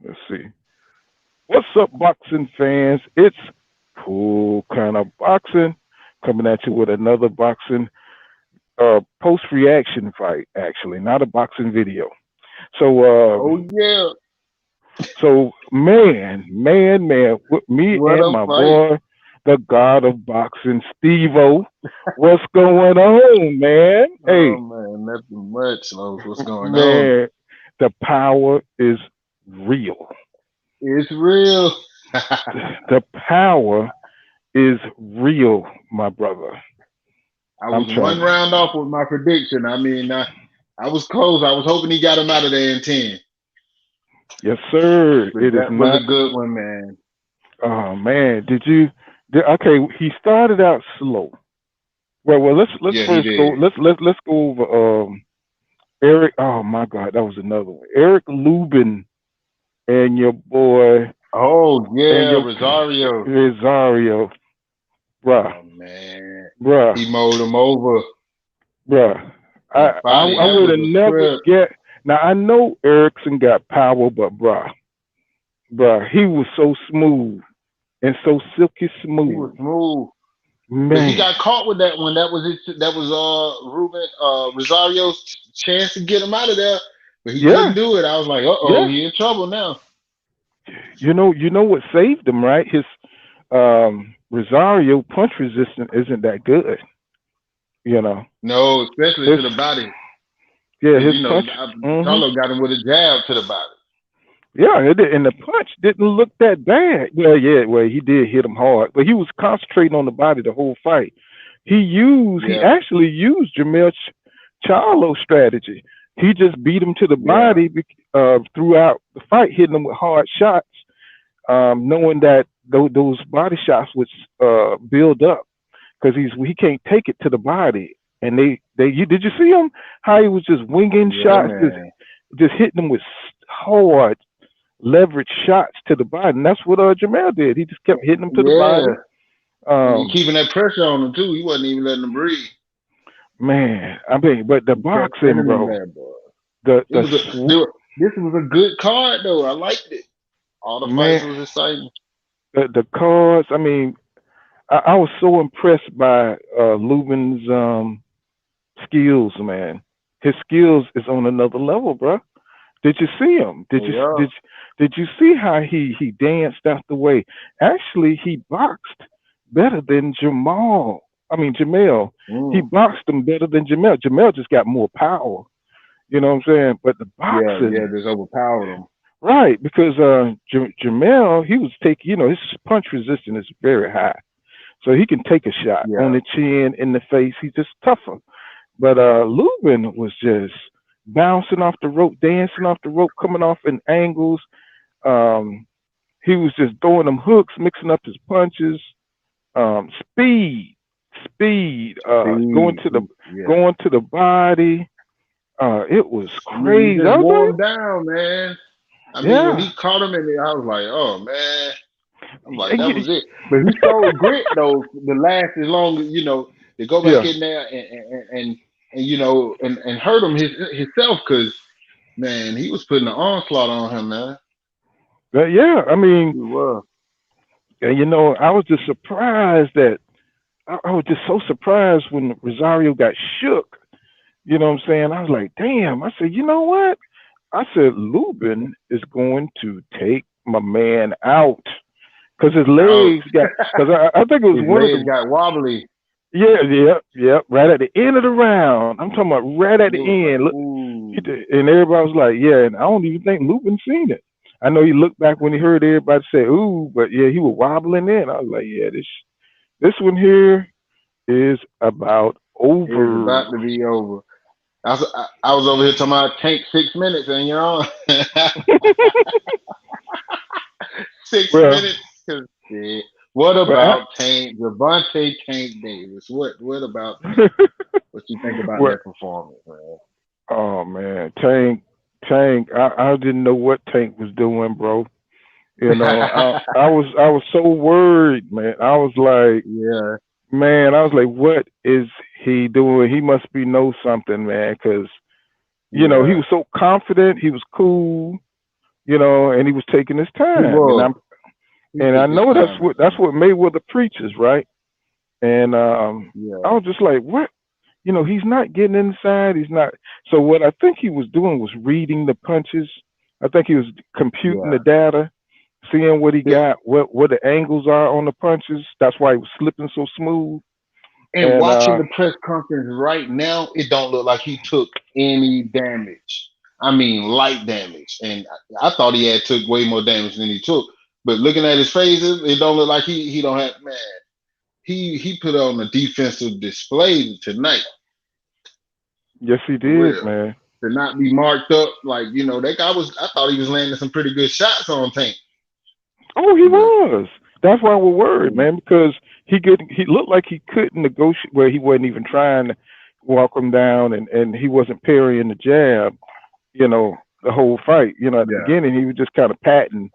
Let's see. What's up, boxing fans? It's Cool Kind of Boxing coming at you with another boxing post reaction fight. Actually, not a boxing video. So, Oh yeah, man, with me what and a my fight! boy, the God of Boxing, Steve-O. What's going on, man? Oh Hey, man, nothing much knows what's going on. man, the power is real. It's real. The power is real, my brother. I I'm was one trying. round off with my prediction. I was close. I was hoping he got him out of there in 10. Yes, sir. But It is that was not. a good one, man. Oh man, did you? Okay, he started out slow. Well, let's Yeah, he first go. did. Let's go over Eric. Oh my God, that was another one. Eric Lubin and your boy Oh and yeah, your Rosario. Rosario, bruh, Oh man, bruh, he mowed him over bruh. and I That would was have a never trip. get. Now I know Erickson got power, but bruh, he was so smooth and so silky He was smooth. smooth. But he Man, got caught with that one. That was his. That was Ruben Rosario's chance to get him out of there, but he couldn't yeah, do it. I was like, yeah. he in trouble now. You know what saved him, right? His Rosario punch resistance isn't that good. You know, No, especially his to the body, yeah, because his punch. Hmm. Charlo got him with a jab to the body. Yeah, and the punch didn't look that bad. Well, yeah, well he did hit him hard, but he was concentrating on the body the whole fight. He Yeah, actually used Charlo strategy. He just beat him to the yeah, body throughout the fight, hitting him with hard shots, knowing that those body shots would build up because he can't take it to the body. And did you see him how he was just winging yeah, shots, man. just hitting them with hard leverage shots to the body, and that's what Jamel did. He just kept hitting them to the Yeah, body. and Um, keeping that pressure on him too. He wasn't even letting him breathe. man, I mean, but the He kept boxing, sending him bro, there, boy. the It the was a sw- they were, This was a good card though. I liked it. All the fights man, was exciting. the cards. I mean, I was so impressed by Lubin's skills, man. His skills is on another level, bro. Did you see him? Oh yeah. Did you see how he danced out the way? Actually, he boxed better than Jamal. I mean Jamel. He Mm. boxed him better than Jamel. Jamel just got more power. You know what I'm saying? But the Yeah, yeah, boxing, just overpowered him. right? Because Jamel, he was taking. His punch resistance is very high, so he can take a shot on Yeah. the chin, in the face. He's just tougher. But Lubin was just bouncing off the rope, dancing off the rope, coming off in angles. Um, he was just throwing them hooks, mixing up his punches. Speed, speed, Speed. Yeah. going to the body. It was He crazy. just I was wore him down, man. I like, mean, when yeah. he caught him in there, I was like, oh man. I'm like, And that was it. But he showed grit though to last as long as to go back yeah, in there and hurt him himself because man, he was putting an onslaught on him, man. yeah. I mean, He was. and I was just surprised that I was just so surprised when Rosario got shook. You know what I'm saying? I was like, damn. I said, you know what? I said, Lubin is going to take my man out because his Out. legs got. Because I think it was His one of legs the. got wobbly. Yeah, yeah, yeah. Right at the end of the round. I'm talking about right at the It was like, end. Look, ooh. and everybody was like, yeah. And I don't even think Lubin seen it. I know he looked back when he heard everybody say, ooh, but yeah, he was wobbling in. I was like, yeah, this one here is about It's over. about to be over. I was over here talking about Tank 6 minutes, and 6 minutes. Well, 'Cause, yeah. What well, I, about Tank Javante Tank Davis? What about that? What you think about well, that performance, man? oh man, Tank. I didn't know what Tank was doing, bro. I was so worried, man. I was like, Yeah, man, I was like, what is he doing? He must be know something, man, because he yeah, was so confident. He was cool. and he was taking his He time, and was. I'm He and I took his know time, that's man. what Mayweather preaches, right? And I Yeah, was just like, what? He's not getting inside. He's not. So what I think he was doing was reading the punches. I think he was computing the yeah. data, seeing what he The- got, what the angles are on the punches. That's why he was slipping so smooth. And And watching the press conference right now, it don't look like he took any damage. I mean, light damage. And I thought he had took way more damage than he took. But looking at his face, it don't look like he don't have, man. He put on a defensive display tonight yes, he for did, real. man. To not be marked up, like that guy was. I thought he was landing some pretty good shots on Tank, Oh, he but was. That's why we're worried, mm, man, because he looked like he couldn't negotiate, where he wasn't even trying to walk him down, and he wasn't parrying the jab, the whole fight. At the yeah, beginning, he was just kind of patting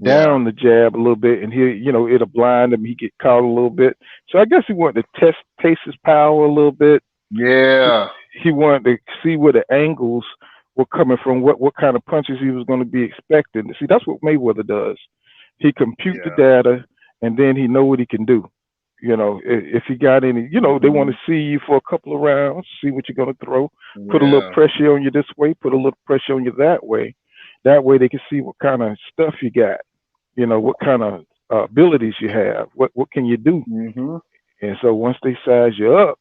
yeah, down the jab a little bit, and it'll blind him. He get caught a little bit. So I guess he wanted to taste his power a little bit. He, yeah, he wanted to see where the angles were coming from, what kind of punches he was going to be expecting. See, that's what Mayweather does. He compute the yeah. data, and then he know what he can do. If he got any, they want Hmm. to see you for a couple of rounds, see what you're going to throw, put a little Yeah. pressure on you this way, put a little pressure on you that way. That way they can see what kind of stuff you got, what kind of abilities you have, what can you do. Hmm. And so once they size you up,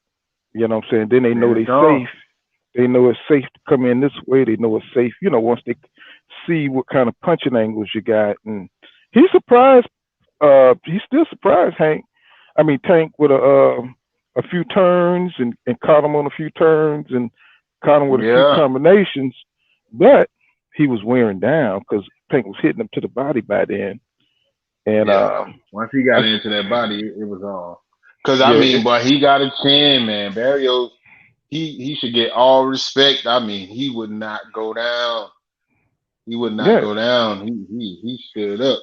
what I'm saying, then they know Then they it's on. safe. They know it's safe to come in this way. They know it's safe, once they see what kind of punching angles you got. And he's surprised. He's still surprised, Hank. I mean, Tank with a few turns and caught him on a few turns and caught him with a few Yeah. combinations, but he was wearing down because Tank was hitting him to the body by then. And Yeah. Once he got I, into that body, it was on. Cause I yeah, mean, boy, he got a chin, man. Barrios, he should get all respect. I mean, he would not go down. He would not yeah. go down. He stood up.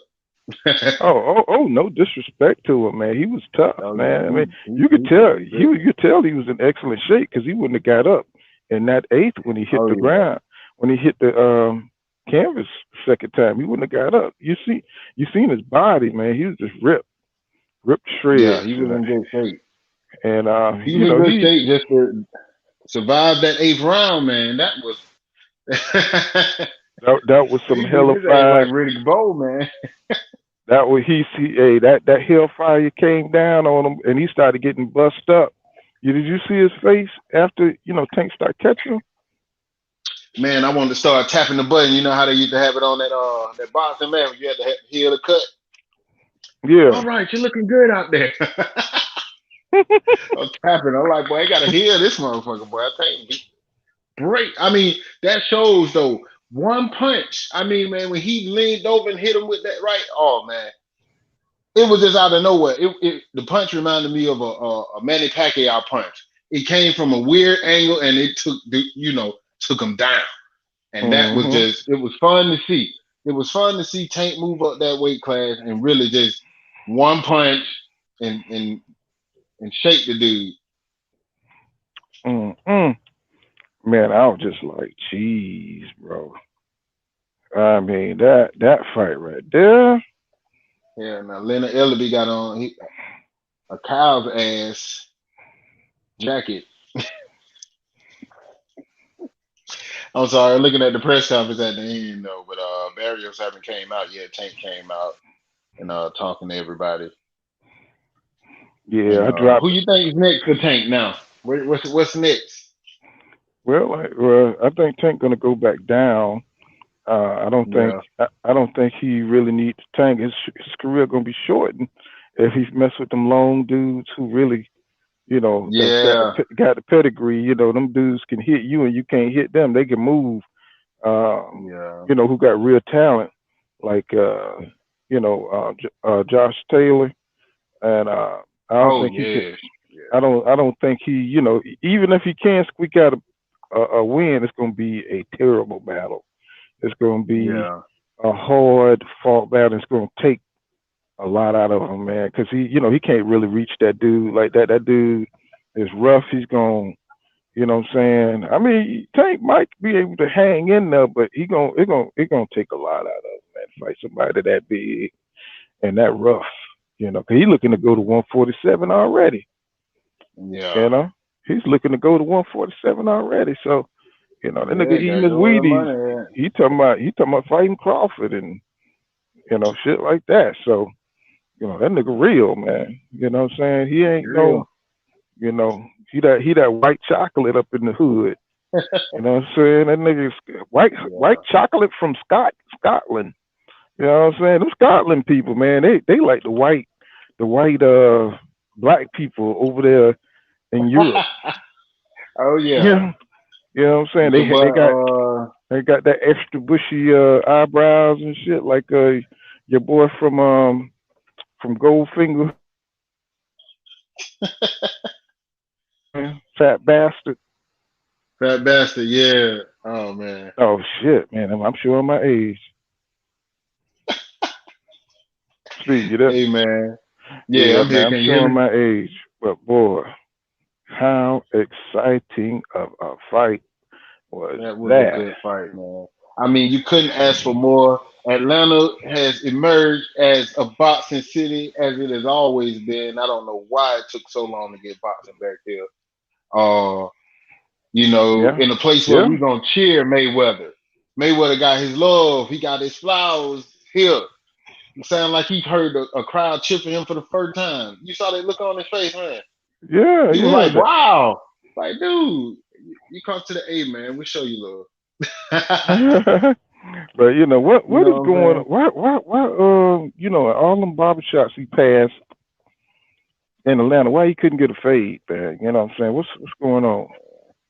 No disrespect to him, man. He was tough, Oh yeah, man. I mean, he he showed good. you could tell he was in excellent shape because he wouldn't have got up in that eighth when he hit Oh the yeah, ground, when he hit the canvas second time. He wouldn't have got up. You seen his body, man. He was just ripped to yeah. shreds, He was in good shape. and He was in good shape just to survive that eighth round, man. That was. that was some He beat his ass like hellified. Riddick Bowe, man. That was hey, that hellfire came down on him, and he started getting bust up. Did you see his face after Tank started catching him? Man, I wanted to start tapping the button. You know how they used to have it on that boxing man when you had to heal the cut. All Yeah. right, you're looking good out there. I'm tapping. I'm like, boy, I gotta heal this motherfucker, boy. I can't be break. I mean, that shows though. One punch. I mean, man, when he leaned over and hit him with that right, oh man, it was just out of nowhere. The punch reminded me of a Manny Pacquiao punch. It came from a weird angle and it took him down. And that was Hmm. just, it was fun to see. It was fun to see Tank move up that weight class and really just one punch and and and shake the dude. Mm-mm. Man, I was just like, jeez, bro. I mean, that fight right there. Yeah, now Leonard Ellerby got on a cow's ass jacket. I'm sorry, looking at the press conference at the end though, but Barrios haven't came out yet. Tank came out and talking to everybody. Yeah, And I who dropped. you think is next for Tank now? What's next? I think Tank gonna go back down. I don't think Yeah, I don't think he really needs Tank. His career gonna be shortened if he mess with them long dudes who really, that's yeah, got the pedigree. Them dudes can hit you and you can't hit them. They can move. yeah. Who got real talent like Josh Taylor, and I don't Oh think he can. yeah, yeah, I don't think he. Even if he can squeak out a win, it's going to be a terrible battle. It's going to be yeah. a hard fought battle. It's going to take a lot out of him, man, because he can't really reach that dude like that. That dude is rough. You know what I'm saying? I mean, Tank might be able to hang in there, but it gonna take a lot out of him, man. To fight somebody that big and that rough. You know, 'cause he looking to go to 147 already. Yeah. You know, he's looking to go to 147 already. So that nigga Yeah, eating gotta his go where the Wheaties. money at. He talking about fighting Crawford and shit like that. So that nigga real, man. You know what I'm saying? He ain't no, Real. he that white chocolate up in the hood. You know what I'm saying? That nigga is white Yeah. chocolate from Scotland. You know what I'm saying? Them Scotland people, man, they like the white black people over there in Europe. Oh yeah. Yeah. You know what I'm saying? Your They boy they got they got that extra bushy eyebrows and shit like your boy from Goldfinger, man, fat bastard. Fat Bastard, yeah. Oh man. Oh shit, man, I'm showing my age. Speed, you there? Hey man. Yeah, Yeah, I'm here. man, I'm Can you hear showing me? my age. But boy, how exciting of a fight was That was a that? good fight, man. I mean, you couldn't ask for more. Atlanta has emerged as a boxing city as it has always been. I don't know why it took so long to get boxing back here. Uh, Yeah, in a place where yeah, we gonna cheer Mayweather. Mayweather got his love. He got his flowers here. It sounded like he heard a crowd cheer for him for the first time. You saw that look on his face, man. yeah, He was yeah. like, "Wow!" Like, dude, you come to the A, man. We show you love. But what You what is know what I'm going? saying? Why all them barbershops he passed in Atlanta, why he couldn't get a fade, man? You know what I'm saying? What's going on?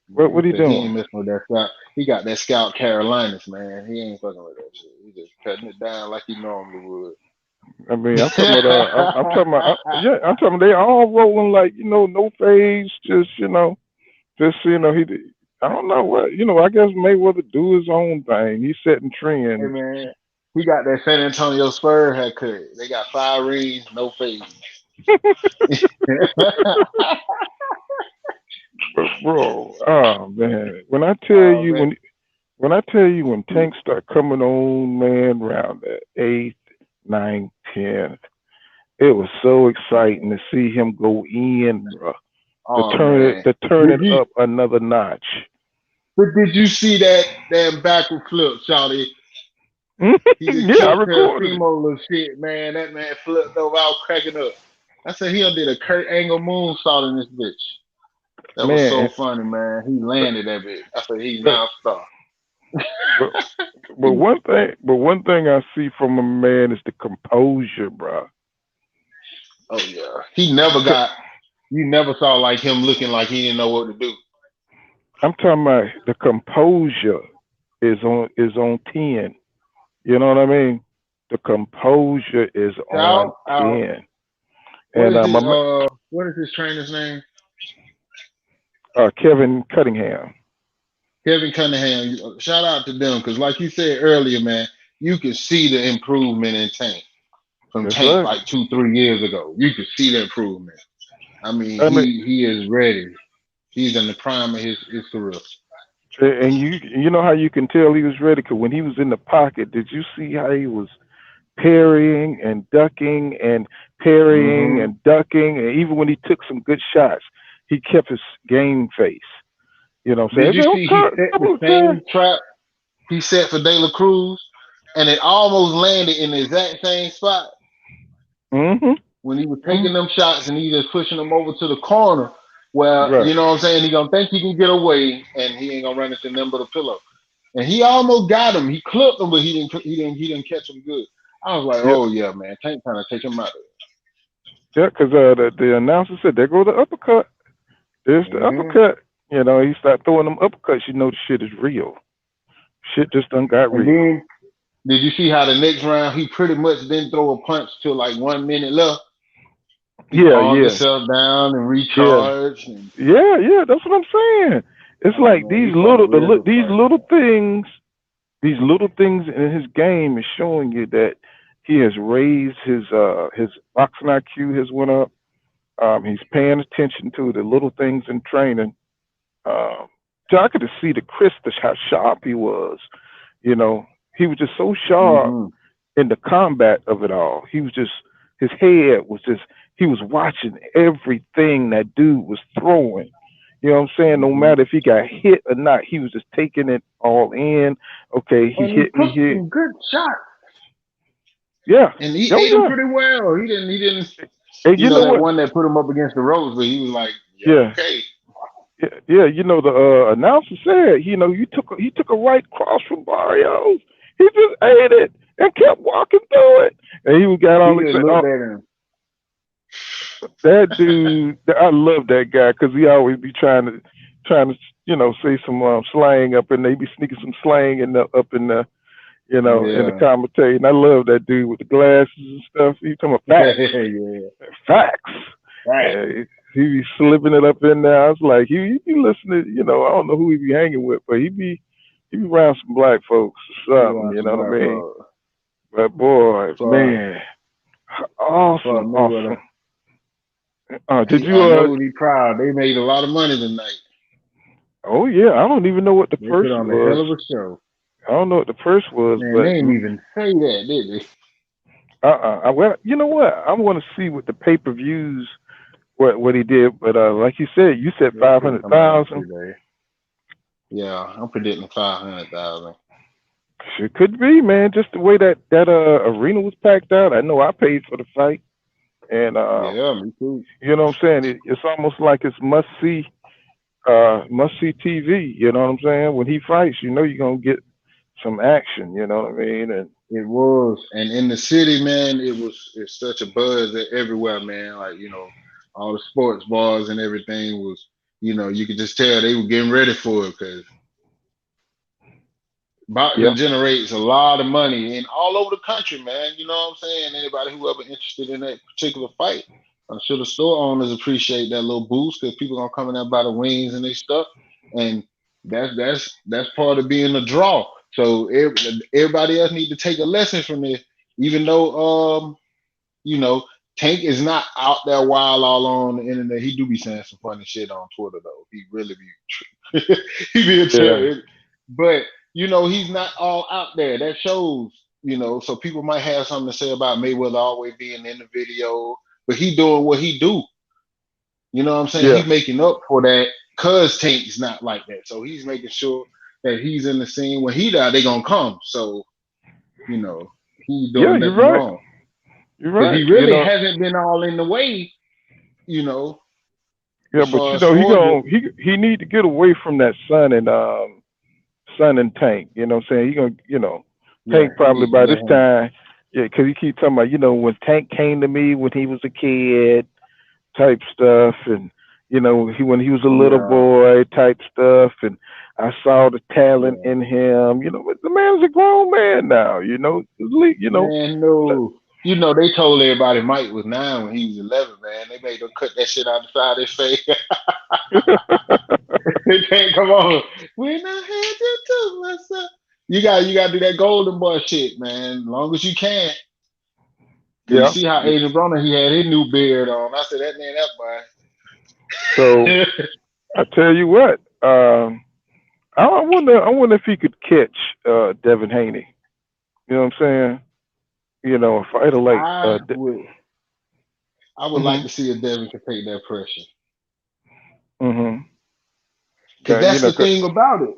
What He he said he doing? ain't messing with that scout. He got that scout Carolinas, man. He ain't fucking with that shit. He just cutting it down like he normally would. I mean, I'm talking about I'm talking about yeah, I'm talking about they all rolling like no fades, just he. I don't know what I guess Mayweather do his own thing. He's setting Hey trends. man, he got that San Antonio Spurs haircut. They got 5 rings, no fades. But bro, oh man, when I tell Oh you man. when tanks start coming on, man, around the eighth, ninth, 10th, it was so exciting to see him go in, bro. To Oh turn it man. to turn Did it you up another notch. but did you see that damn backward flip, Charlie? He just Yeah, I killed recorded it. Teofimo little shit, man. That man flipped over, I was cracking up. I said he done did a Kurt Angle moonsault in this bitch. That was so Man, funny, man. He but landed that bitch. I said he but now star. but, but one thing I see from a man is the composure, bro. Oh yeah. He never got you never saw like him looking like he didn't know what to do. I'm talking about the composure is on 10. You know what I mean? The composure is on Out, out. 10. And What is his trainer's name? Kevin Cunningham. Kevin Cunningham. Shout out to them because like you said earlier, man, you could see the improvement in Tank from That's Tank right. like 2, 3 years ago. You could see the improvement. I mean, I mean, he is ready. He's in the prime of his career. and you know how you can tell he was ready because when he was in the pocket, did you see how he was parrying and ducking and parrying Hmm and ducking, and even when he took some good shots, he kept his game face. You know what I'm saying? Did It you was see he a set the couple of times. same trap he set for De La Cruz, and it almost landed in the exact same spot Mm-hmm. when he was Mm-hmm. taking them shots and he just pushing them over to the corner. Where Right. you know what I'm saying, he gonna think he can get away, and he ain't gonna run into nothing but a pillow. And he almost got him. He clipped him, but he didn't catch him good. I was like, Yep. oh yeah, man, Tank trying to take him out of Yeah, because the announcer said, "There go the uppercut. There's the there. uppercut." He started throwing them uppercuts. You know the shit is real. Shit just done got And real. then did you see how the next round he pretty much didn't throw a punch till like 1 minute left? He Yeah, calmed yeah, himself down and yeah, recharged. And yeah. That's what I'm saying. It's oh like man, he fought a real good these fight. little things in his game is showing you that he has raised his boxing IQ has went up. He's paying attention to the little things in training. Um, so I could just see the crispness, how sharp he was. You know, he was just so sharp Mm-hmm. in the combat of it all. He was just his head was just he was watching everything that dude was throwing. You know what I'm saying? No Mm-hmm. matter if he got hit or not, he was just taking it all in. Okay, he And he hit me took here. some good shots, Yeah. and he Oh ate them yeah. pretty well. He didn't. And You you know know that what? one that put him up against the ropes, but he was like, "Yeah, Yeah. okay." Yeah, yeah, you know the announcer said, you know, he took a right cross from Barrios. He just ate it and kept walking through it, and he got He all just excited. looked Oh, at him. that dude, I love that guy because he always be trying to, you know, say some slang up in there. He be sneaking some slang in the up in the, you know, in the Yeah, commentary. And I love that dude with the glasses and stuff. He talking about facts, yeah. facts. Right. And he be slipping it up in there. I was like, he be listening. You know, I don't know who he be hanging with, but he be around some black folks or He something. wants You some know what I black mean? folks But boy, for man, awesome, awesome. Mayweather. Did you? I know he proud. They made a lot of money tonight. Oh yeah, I don't even know what the They put purse on a was. hell of a show. I don't know what the purse was, Man, but they didn't even say that, did they? well, you know what? I want to see what the pay per views what he did. But like you said They five should hundred come out thousand. today. Yeah, I'm predicting 500,000. It could be, man. Just the way that arena was packed out. I know I paid for the fight, and Yeah, me too. you know what I'm saying. It's almost like it's must see TV. You know what I'm saying? When he fights, you know you're gonna get some action. You know what I mean? And It was, and in the city, man, it's such a buzz everywhere, man. Like all the sports bars and everything was, you could just tell they were getting ready for it because yeah, boxing generates a lot of money and all over the country, man. You know what I'm saying? Anybody who ever interested in that particular fight, I'm sure the store owners appreciate that little boost because people gonna come in there buy the wings and they stuff, and that's part of being a draw. So everybody else need to take a lesson from this, even though you know, Tank is not out there wild all on the internet. He do be saying some funny shit on Twitter though. He really be he be a yeah, tell, but he's not all out there. That shows, so people might have something to say about Mayweather always being in the video, but he doing what he do. You know what I'm saying? yeah, He making up for that cause Tank's not like that. So he's making sure that he's in the scene. When he die, they gonna come. So, you know, he yeah. doing You're nothing right. wrong. You're Because right. he You really know, hasn't been all in the way, you know, yeah, as but far you as know forward. he need to get away from that Sun and Tank. You know what I'm saying? He gonna, you know, Yeah, Tank he probably need to by let this him. time, yeah, because he keep talking about, you know, when Tank came to me when he was a kid type stuff, and you know, when he was a little Yeah, boy type stuff, and I saw the talent yeah. in him. You know, but the man's a grown man now. You know, you know, Man, no. They told everybody Mike was 9 when he was 11, man. They made them cut that shit out the side of his face. They can't come on. When I had you to myself. You got to do that golden boy shit, man. As long as you can. Cause you yeah. see how Adrian Broner he had his new beard on. I said that man, So that I tell you what, I wonder if he could catch Devin Haney. You know what I'm saying? You know, a fighter boy. like I would like mhm, to see if Devin could take that pressure. mhm. Cause You that's know, the thing about it.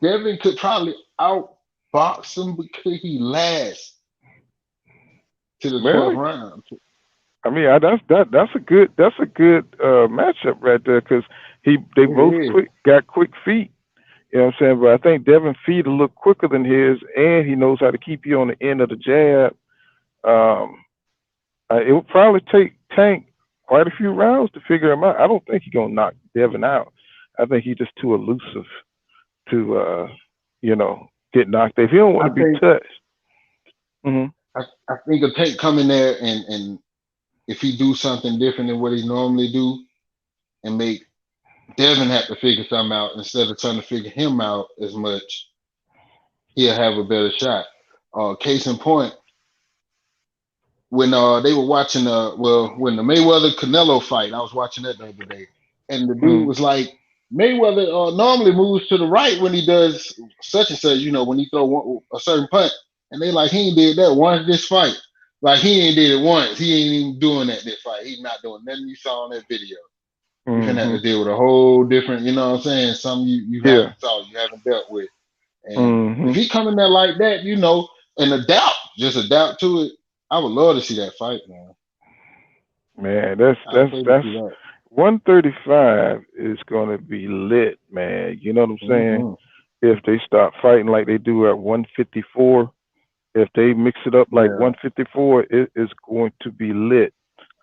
Devin could probably outbox him because he lasts to the 12th well, round. I mean, that's a good matchup right there because they both It is. got quick feet. You know what I'm saying? But I think Devin feet a little quicker than his, and he knows how to keep you on the end of the jab. Um, it would probably take Tank quite a few rounds to figure him out. I don't think he's gonna knock Devin out. I think he's just too elusive to you know, get knocked. If he don't want I to be think touched, hmm I think if Tate come in there and if he do something different than what he normally do and make Devin have to figure something out instead of trying to figure him out as much, he'll have a better shot. Case in point, when they were watching when the Mayweather Canelo fight, I was watching that the other day, and the dude hmm was like, Mayweather normally moves to the right when he does such and such. When he throw a certain punch, and they like he ain't did that once this fight. Like he ain't did it once. He ain't even doing that this fight. He's not doing nothing you saw in that video. You're gonna have Mm-hmm. to deal with a whole different. You know what I'm saying? Something you Yeah. haven't saw, you haven't dealt with. And if Mm-hmm. he come in there like that, and just adapt to it. I would love to see that fight, man. Man, that's I'd that's pay to that's see that. 135 is gonna be lit, man. You know what I'm saying? Hmm. If they start fighting like they do at 154, if they mix it up like Yeah, 154, it is going to be lit.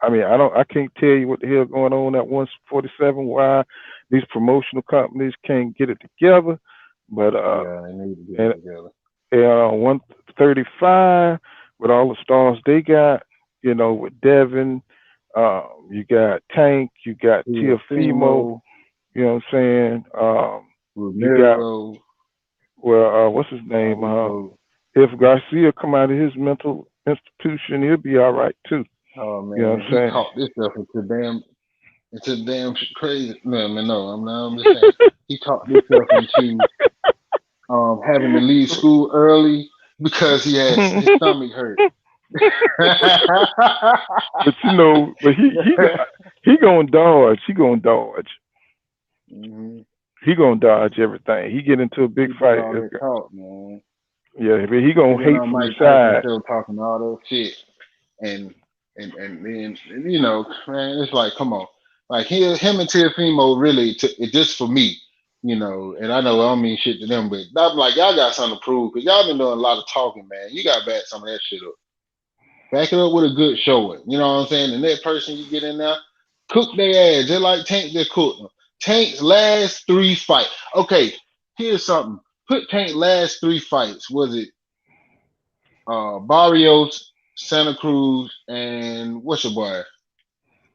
I can't tell you what the hell going on at 147. Why these promotional companies can't get it together, but yeah, they need to get and it together. 135 with all the stars they got, with Devin, you got Tank, you got Tiafimo, Teofimo, you know what I'm saying? You got, Romero, well, what's his all name? these folks. If Garcia come out of his mental institution, he'll be all right too. Oh You know what man, I'm he saying? talked this stuff into damn crazy. No, man, no, I'm just saying he talked this stuff into having to leave school early because his stomach hurt. But but he gonna dodge. He gonna dodge. Hmm. He gonna dodge everything. He get into a big He did fight. all that talk, man. Yeah, but he He gonna went hate on from the Mike Tyson side. show talking all that shit, and and then man, it's like, come on, like him and Tiafimo really, it just for me, and I know I don't mean shit to them, but I'm like, y'all got something to prove because y'all been doing a lot of talking, man. You got to back some of that shit up. Back it up with a good showing. You know what I'm saying? The next person you get in there, cook their ass just like Tank just cooked them. Tank's last three fights. Okay, here's something. Put Tank last three fights. Was it Barrios, Santa Cruz, and what's your boy?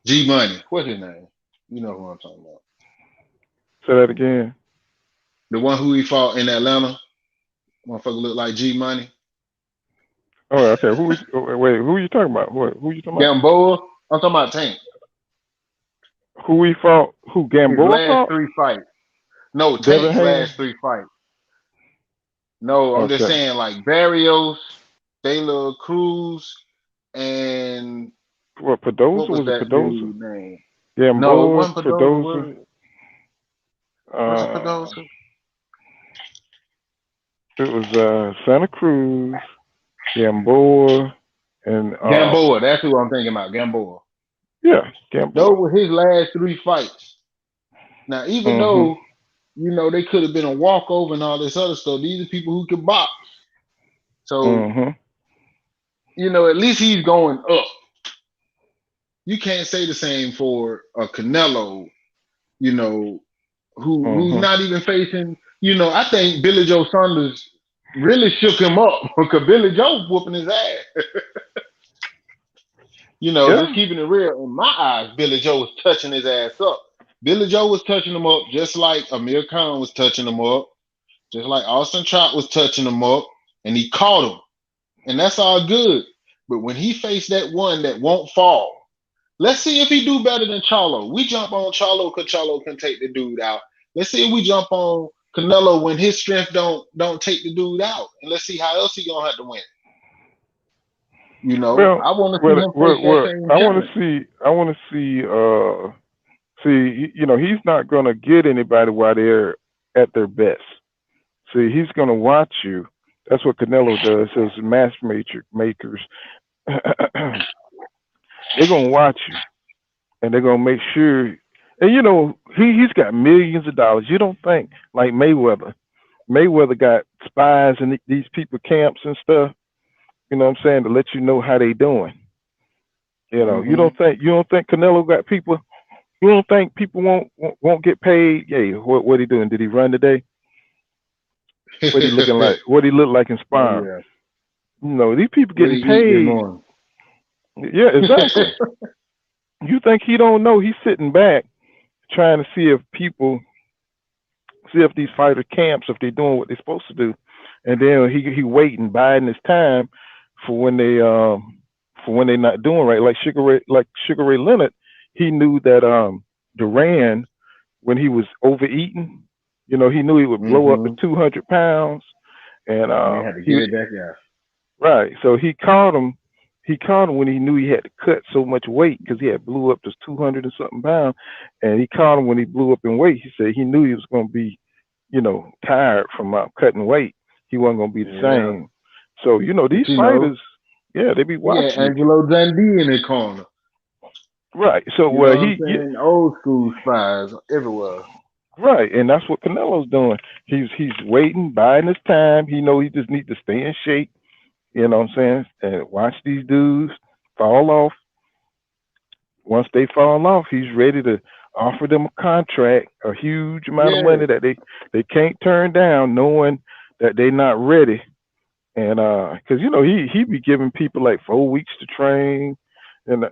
G Money. What's his name? You know who I'm talking about. Say that again. The one who he fought in Atlanta. Motherfucker look like G Money. Oh, okay. Wait, who are you talking about? Who you talking about? Gamboa. I'm talking about Tank. Who he fought? Who His Gamboa last fought? three fights. No, Devin Tank's Haney. last three fights. No, I'm just Okay. saying like Barrios, De La Cruz, and What, what Pedoza? was Was it that Pedoza? dude name? No, it Gamboa, wasn't Pedosa. Pedoza. Was it Uh, Pedosa? it was Santa Cruz, Gamboa, and Gamboa. That's who I'm thinking about. Gamboa. yeah, Those Gamboa. were his last three fights. Now, even Mhm. though they could have been a walkover and all this other stuff, these are people who can box. So Mhm. at least he's going up. You can't say the same for a Canelo. You know, who's Mhm. not even facing. I think Billy Joe Saunders really shook him up because Billy Joe whooping his ass. Just Yeah. keeping it real. In my eyes, Billy Joe was touching his ass up. Billy Joe was touching him up just like Amir Khan was touching him up, just like Austin Trout was touching him up, and he caught him. And that's all good. But when he faced that one that won't fall, let's see if he do better than Charlo. We jump on Charlo because Charlo can take the dude out. Let's see if we jump on Canelo when his strength don't take the dude out. And let's see how else he gonna have to win. Well, I want to see well, him face well, that well same I want to challenge. see. I want to see. See, he's not gonna get anybody while they're at their best. See, he's gonna watch you. That's what Canelo does. His makers, they're gonna watch you, and they're gonna make sure. And he's got millions of dollars. You don't think like Mayweather? Mayweather got spies in these people camps and stuff. You know what I'm saying, to let you know how they doing. You Hmm. don't think Canelo got people. You don't think people won't get paid? Hey, what he doing? Did he run today? What he looking like? What he look like Oh inspiring? yeah. These people What getting he eat this paid. morning? Yeah, exactly. You think he don't know? He's sitting back trying to see if these fighter camps, if they're doing what they're supposed to do, and then he waiting, biding his time for when they not doing right. Like Sugar Ray Leonard, he knew that Duran when he was overeating. You know, he knew he would blow up to Mm-hmm. 200 pounds, and And they had to he get it back out. right. So he caught him. He caught him when he knew he had to cut so much weight because he had blew up to 200 and something pounds, and he caught him when he blew up in weight. He said he knew he was going to be, tired from cutting weight. He wasn't going to be the Yeah. same. So But these fighters, yeah, they be he had watching you. Angelo Dundee in the corner. Right. So You know what I'm saying? Old school spies everywhere. right, and that's what Canelo's doing. He's waiting, biding his time. He know he just need to stay in shape. You know what I'm saying? And watch these dudes fall off. Once they fall off, he's ready to offer them a contract, a huge amount of Yeah. money that they can't turn down, knowing that they're not ready. And because he be giving people like 4 weeks to train and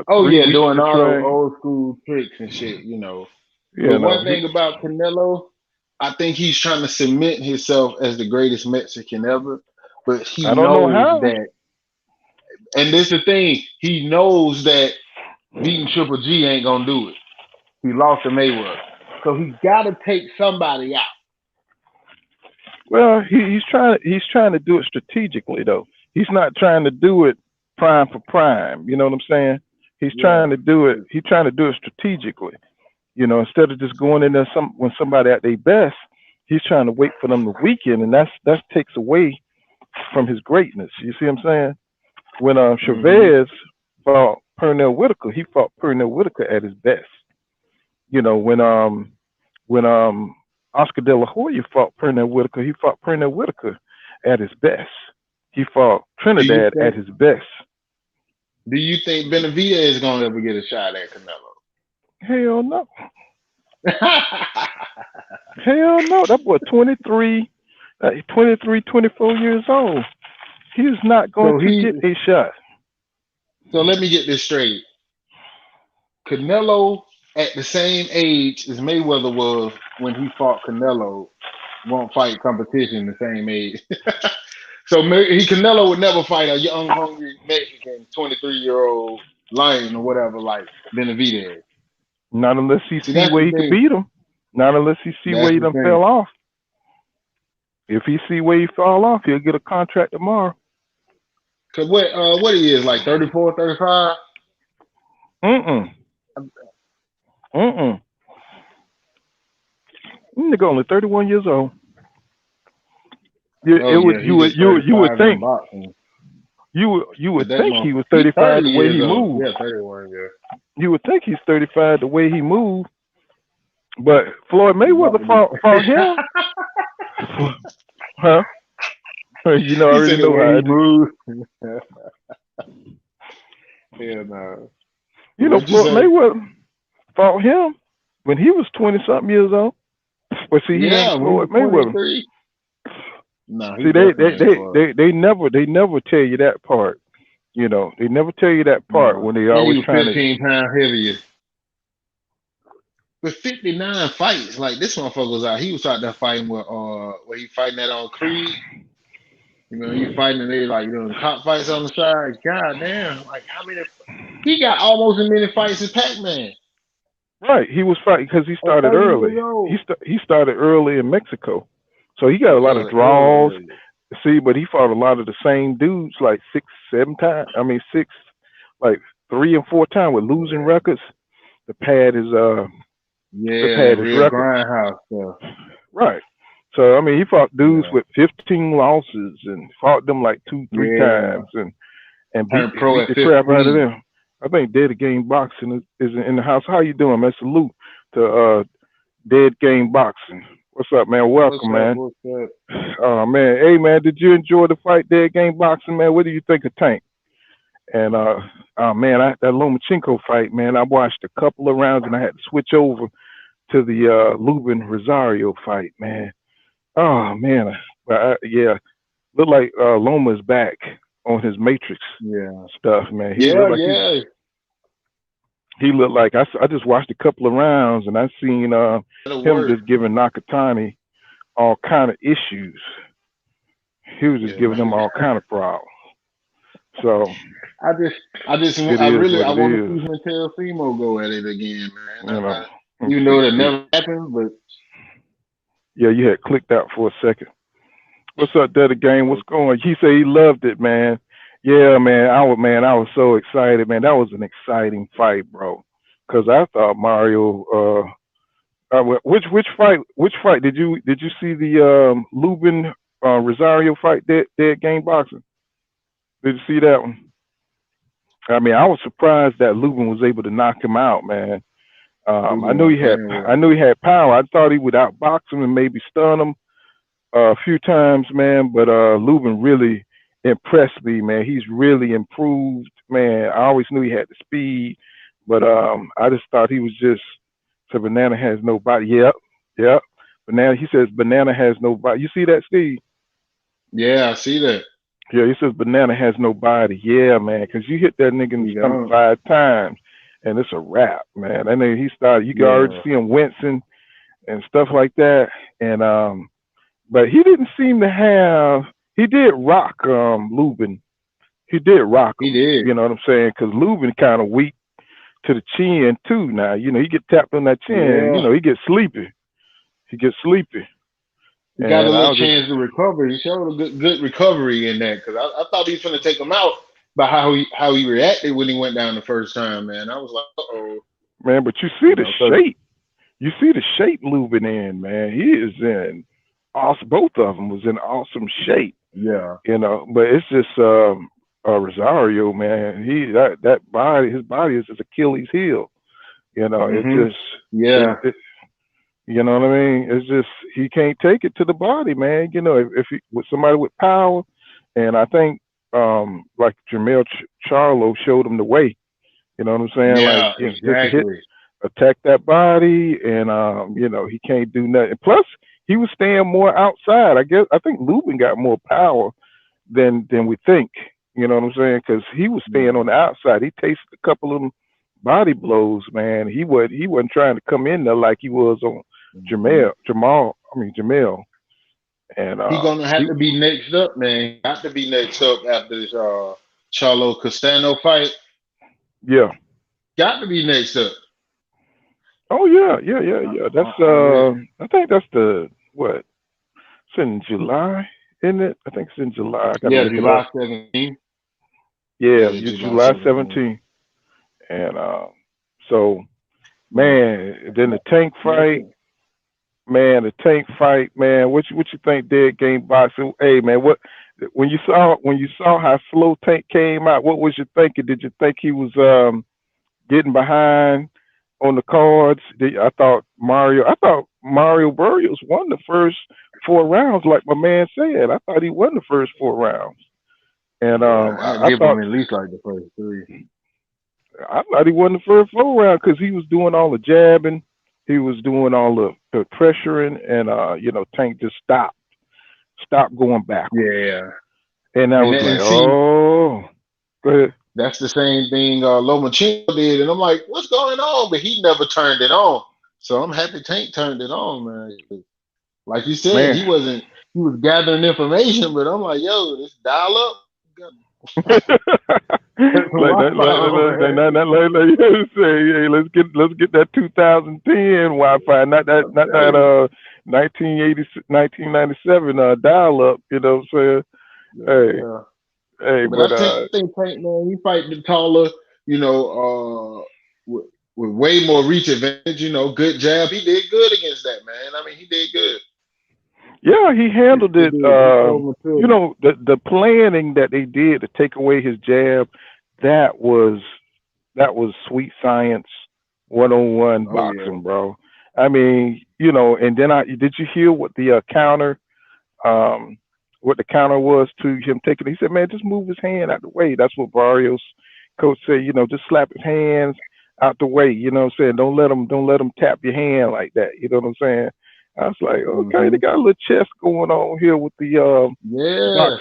Oh three yeah, weeks doing to all those train. old school tricks and shit. You But one know, he thing about Canelo, I think he's trying to cement himself as the greatest Mexican ever. But I he don't know knows how. that, and this is the thing, he knows that beating Triple G ain't gonna do it. He lost to Mayweather, so he got to take somebody out. Well, he's trying to do it strategically though. He's not trying to do it prime for prime. You know what I'm saying? He's trying Yeah, to do it. He's trying to do it strategically. Instead of just going in there when somebody at their best, he's trying to wait for them to weaken, and that takes away from his greatness. You see what I'm saying? When hmm Chavez fought Pernell Whitaker, he fought Pernell Whitaker at his best. When Oscar De La Hoya fought Pernell Whitaker, he fought Pernell Whitaker at his best. He fought Do you Trinidad at think? his best. Do you think Benavidez is gonna ever get a shot at Canelo? Hell no. Hell no. That boy 23, 23, 24 years old. He is not going so to he, get a shot. so let me get this straight. Canelo, at the same age as Mayweather was when he fought Canelo, won't fight competition the same age. So Canelo would never fight a young, hungry Mexican 23-year-old lion or whatever like Benavidez. Not unless he See, see that's where the he could thing. beat him. Not unless he see where That's he the done thing. fell off. If he see where he fall off, he'll get a contract tomorrow. Cause what he is like 34, 35. Mm-mm. Mm-mm. Nigga only 31 years old. Oh It would yeah, he just you would 35 in think boxing. you But would that think month he was he 35 30 the way years he old. moved. Yeah, 31 years. You would think he's 35 the way he moved. But Floyd He about Mayweather to be. fought him, huh? I He already said the know way how he it is. moves. Hell no. What you Floyd say? Mayweather fought him when he was 20 something years old. But see, he ain't Yeah, when he Floyd was Mayweather. 23. No, he See, they they definitely ain't they for it. they, they never tell you that part. They never tell you that part No. when they And he always was trying to. 15 pounds heavier. With 59 fights, like this motherfucker was out. He was out there fighting with where he fighting that on Creed. He fighting and they like doing cop fights on the side. God damn, like how many he got almost as many fights as Pac-Man Right, he was fighting because he at started 30 years early. old. He started early in Mexico, so he got He a lot of started draws. early. See, but he fought a lot of the same dudes like 6, 7 times. I mean, six, like 3 and 4 times with losing Yeah. records. The pad is the Yeah, that pad is real record. grindhouse stuff. Right. So I mean, he fought dudes Yeah. with 15 losses and fought them like two, three Yeah. times and beat Turned pro beat at the crap out of 15. them. I think Dead Game Boxing is in the house. How you doing, man? Salute to Dead Game Boxing. What's up, man? What's Welcome, up? man. What's up? Oh man, hey man, did you enjoy the fight, Dead Game Boxing, man? What do you think of Tank? And oh man, that Lomachenko fight, man, I watched a couple of rounds and I had to switch over to the Lubin Rosario fight, man. Oh man, yeah, looked like Loma's back on his Matrix Yeah. stuff, man. He Yeah, looked like yeah. he looked like I just watched a couple of rounds and I seen That'll him work. just giving Nakatani all kind of issues. He was just Yeah, giving them man. all kind of problems. So I just, it I is really, what I it want to is. see him and Simo go at it again, man. You know, Let me Even see. though it See. never happened, but Yeah, you had clicked out for a second. What's up, Daddy Game? What's going? He said he loved it, man. Yeah, man, I was so excited, man. That was an exciting fight, bro. Cause I thought Mario. Which fight did you see the Lubin Rosario fight? Dead Game Boxing. Did you see that one? I mean, I was surprised that Lubin was able to knock him out, man. I Ruben knew wasn't he had playing with I him. knew he had power. I thought he would outbox him and maybe stun him a few times, man. But Lubin really impressed me, man. He's really improved, man. I always knew he had the speed, but I just thought he was just. So Banana has no body. Yep, yep. Banana. He says Banana has no body. You see that, Steve? Yeah, I see that. Yeah, he says Banana has no body. Yeah, man, because you hit that nigga in the He stomach don't. 5 times, and it's a wrap, man. And then he started. You can already Yeah, see him wincing and stuff like that. And but he didn't seem to have. He did rock Lubin. He did rock he him. did. You know what I'm saying? Because Lubin kind of weak to the chin too. Now you know he get tapped on that chin. You Yeah, know he gets sleepy. He gets sleepy. he got a And I little was just, chance to recover. He showed a good recovery in that because I thought he was gonna take him out by how he reacted when he went down the first time. Man, I was like, oh, man, but you see the because shape. You see the shape Lubin in, man. He is in awesome. Both of them was in awesome shape. yeah, You know, but it's just Rosario, man. That body, his body is his Achilles heel. You know, it hmm, just yeah, it you know what I mean. It's just he can't take it to the body, man. You know, if he with somebody with power, and I think like Jamel Charlo showed him the way. You know what I'm saying? Like yeah, you know, just hit exactly. attack that body, and you know he can't do nothing. Plus, he was staying more outside. I think Lubin got more power than we think. You know what I'm saying? Because he was staying Yeah. on the outside. He tasted a couple of them body blows, man. He wasn't trying to come in there like he was on Mhm. Jamel, and He gonna have he to be next up, man. He got to be next up after this Charlo Castano fight. yeah. Got to be next up. Oh yeah. That's Already. I think that's the what? It's in July, isn't it? I think it's in July. I gotta Yeah, look it up. July 17th. Yeah, Yeah, July July 17th. 17th. And so Yeah. man, then the tank That's fight, it. man, man. What you think? Dead game boxing. Hey man, what when you saw how slow Tank came out, what was you thinking? Did you think he was getting behind on the cards? I thought Mario Barrios won the first 4 rounds, like my man said. I thought he won the first 4 rounds, and Yeah, I I give him thought at least like the first three. I thought he won the first 4 round because he was doing all the jabbing, he was doing all the pressuring, and Tank just stopped going backwards, Yeah. and I was like, And see, oh, go ahead. that's the same thing Lomachenko did, and I'm like, what's going on? But he never turned it on. So I'm happy Tank turned it on, man. Like you said, Man. he wasn't. He was gathering information, but I'm like, yo, this dial up. like Put some Wi-Fi on, you say, hey, let's get that 2010 Wi-Fi, not that man. 1980 1997 dial up. You know what I'm saying? Yeah. Hey, But but I think Tank, man, he fighting taller, you know, with way more reach advantage, good jab. He did good against that, man. I mean, he did good. yeah, he handled He it. did. He showed maturity. The planning that they did to take away his jab, that was that was sweet science 101 Oh yeah. boxing, bro. I mean, and then I did you hear what the counter um what the counter was to him taking? He said, "Man, just move his hand out the way." That's what Barrios coach said. Just slap his hands out the way. You know what I'm saying? Don't let him tap your hand like that. You know what I'm saying? I was like, okay, they Hmm. got a little chess going on here with the Yeah.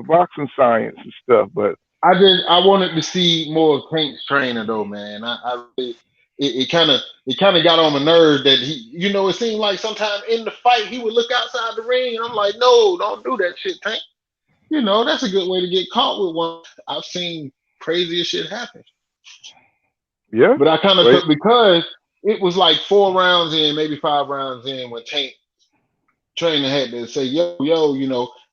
boxing science and stuff. But I wanted to see more of Tank's trainer though, man. I really, it kind of got on my nerve that it seemed like sometime in the fight he would look outside the ring, and I'm like, no, don't do that shit, Tank. That's a good way to get caught with one. I've seen crazier shit happen. yeah, But I kind of wait, took because it was like 4 rounds in, maybe 5 rounds in, when Tank trainer had to say, yo,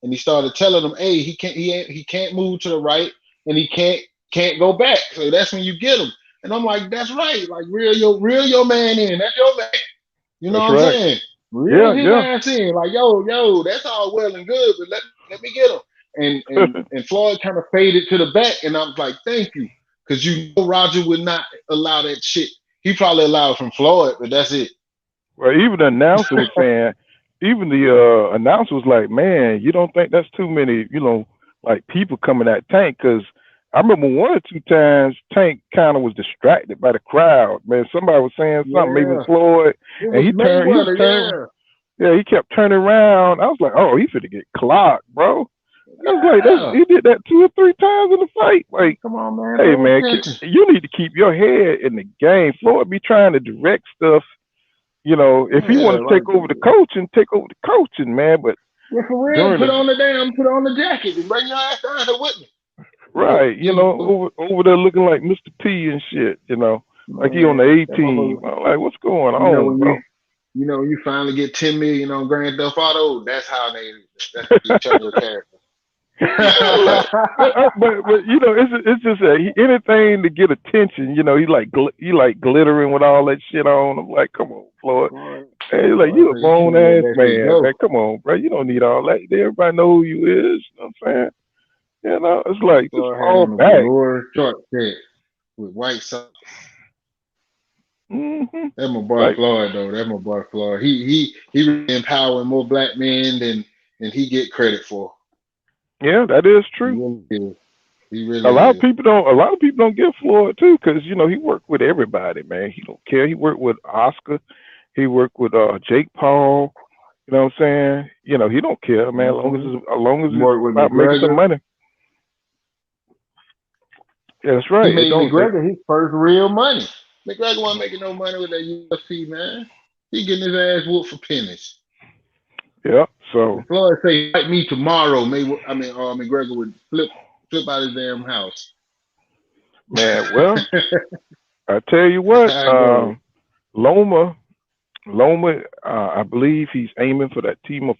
and he started telling him, hey, he can't move to the right, and he can't go back. So that's when you get him. And I'm like, that's right. Like reel your man in. That's your man. You know That's what I'm right. saying? Reel Yeah, his yeah. ass in. Like, yo, that's all well and good, but let me get him. And Floyd kind of faded to the back, and I was like, thank you. Because Roger would not allow that shit. He probably allowed from Floyd, but that's it. Well, even the announcer was saying, even the announcer was like, man, you don't think that's too many, like people coming at Tank? Because I remember one or two times Tank kind of was distracted by the crowd. Man, somebody was saying something, maybe Yeah. Floyd, It and was he was Mayweather, turning, yeah. yeah, he kept turning around. I was like, oh, he's finna get clocked, bro. I was like, Yeah. he did that 2 or 3 times in the fight. Like, Come on, man. hey, Pay man, attention. you need to keep your head in the game. Floyd be trying to direct stuff. If he Yeah, wanted to like, take over the coaching, man. But yeah, for real. during the Put on the jacket and bring your ass down here with me. But right, over there looking like Mr. P and shit, like he on the man, A that team. motherfucker. I'm like, what's going You know on, when bro? you finally get 10 million on Grand Theft Auto. That's how you turn your character. I'm like, but it's just anything to get attention. He like glittering with all that shit on. I'm like, come on, Floyd. Boy, Hey, like boy, you a so you grown can't let ass that shit man, go. man. Come on, bro. You don't need all that. Everybody know who you is. You know what I'm saying? It's like just Boy had fall on a back. velour short set with white socks. Hmm. That's my boy Like, Floyd though. That's my boy Floyd. He really empowering more black men than he get credit for. yeah, that is He true. really is. He A really lot of is. people don't. A lot of people don't give Floyd too, because he worked with everybody, man. He don't care. He worked with Oscar. He worked with Jake Paul. You know what I'm saying? He don't care, man. Mm-hmm. As long as it's Worked with about making some McGregor. money. Yeah, that's He right. It made don't. McGregor his first real money. McGregor wasn't making no money with that UFC, man. He getting his ass whooped for pennies. Yeah. If So, Floyd say fight me tomorrow, McGregor would flip out his damn house. man, well, I tell you That's what, how it goes. Loma, I believe he's aiming for that Teofimo